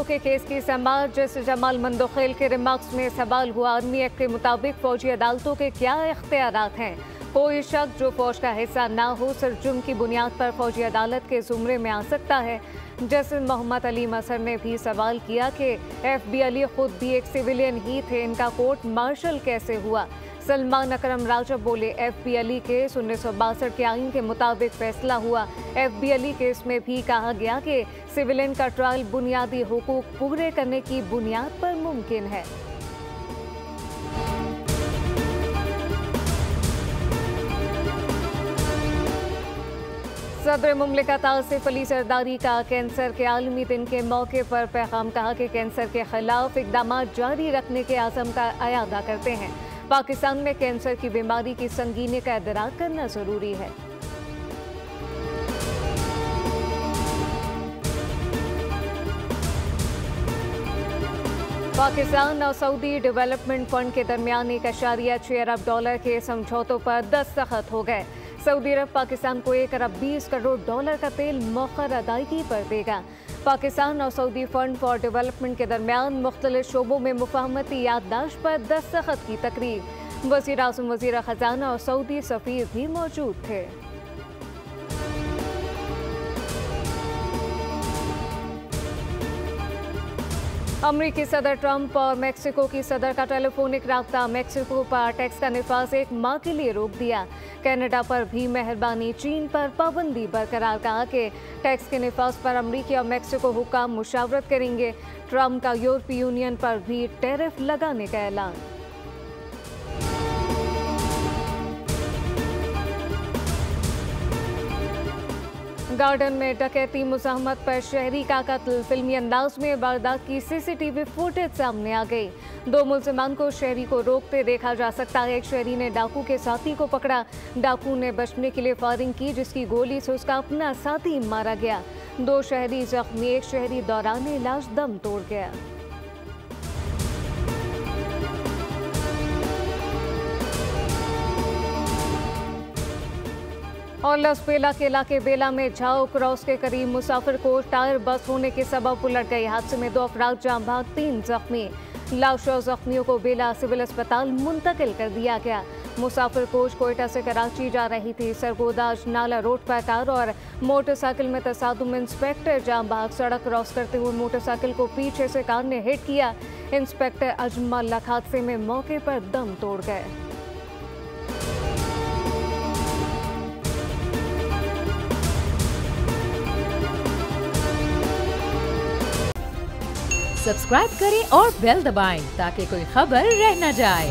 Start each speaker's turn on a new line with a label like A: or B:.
A: के केस की समाअत जस्टिस जमाल मंदोखेल के रिमार्क्स में सवाल हुआ। आर्मी एक्ट के मुताबिक फौजी अदालतों के क्या इख्तियारात हैं। कोई शख्स जो फौज का हिस्सा ना हो सिर्फ जुर्म की बुनियाद पर फौजी अदालत के जुमरे में आ सकता है। जस्टिस मोहम्मद अली मसर ने भी सवाल किया कि एफबी अली खुद भी एक सिविलियन ही थे, इनका कोर्ट मार्शल कैसे हुआ। सलमान अकरम राजा बोले, एफबी अली केस 1962 के आइन के मुताबिक फैसला हुआ। एफबी अली केस में भी कहा गया कि सिविलियन का ट्रायल बुनियादी हुकूक पूरे करने की बुनियाद पर मुमकिन है। सदर मुमलिकत आसिफ अली जरदारी का कैंसर के आलमी दिन के मौके पर पैगाम, कहा कि कैंसर के खिलाफ इकदाम जारी रखने के आज़म का अयादा करते हैं। पाकिस्तान में कैंसर की बीमारी की संगीनी का इदराक करना जरूरी है। पाकिस्तान और सऊदी डेवलपमेंट फंड के दरमियान $1.6 अरब के समझौतों पर दस्तखत हो गए। सऊदी अरब पाकिस्तान को $1 अरब 20 करोड़ का तेल मौखर अदायगी पर देगा। पाकिस्तान और सऊदी फंड फॉर डेवलपमेंट के दरमियान मुख्तलिफ शोबों में मुफाहमती याददाश्त पर दस्तखत की तकरीब। वज़ीर आज़म, वज़ीर ख़ज़ाना और सऊदी सफ़ीर भी मौजूद थे। अमरीकी सदर ट्रंप और मैक्सिको की सदर का टेलीफोनिक राब्ता। मैक्सिको पर टैक्स का निफाज 1 माह के लिए रोक दिया। कनाडा पर भी मेहरबानी, चीन पर पाबंदी बरकरार। कहा कि टैक्स के निफाज पर अमरीकी और मैक्सिको हुक्काम मुशावरत करेंगे। ट्रंप का यूरोपीय यूनियन पर भी टैरिफ लगाने का ऐलान। गार्डन में डकैती, मुज़ाहमत पर शहरी का कत्ल। फिल्मी अंदाज में वारदात की सीसीटीवी फुटेज सामने आ गई। 2 मुल्ज़िमान को शहरी को रोकते देखा जा सकता है। एक शहरी ने डाकू के साथी को पकड़ा। डाकू ने बचने के लिए फायरिंग की, जिसकी गोली से उसका अपना साथी मारा गया। 2 शहरी जख्मी, एक शहरी दौरान इलाज दम तोड़ गया। और लसबेला के इलाके बेला में झाओ क्रॉस के करीब मुसाफिर कोच टायर बस होने के सबब उलट गई। हादसे में 2 अफराद जाम भाग, 3 जख्मी। लाश और जख्मियों को बेला सिविल अस्पताल मुंतकिल कर दिया गया। मुसाफिर कोच कोयटा से कराची जा रही थी। सरगोदाज नाला रोड पर कार और मोटरसाइकिल में तसादुम। इंस्पेक्टर जाम भाग, सड़क क्रॉस करते हुए मोटरसाइकिल को पीछे से कार ने हिट किया। इंस्पेक्टर अजमल लख हादसे में मौके पर दम तोड़ गए।
B: सब्सक्राइब करें और बेल दबाएं ताकि कोई खबर रह न जाए।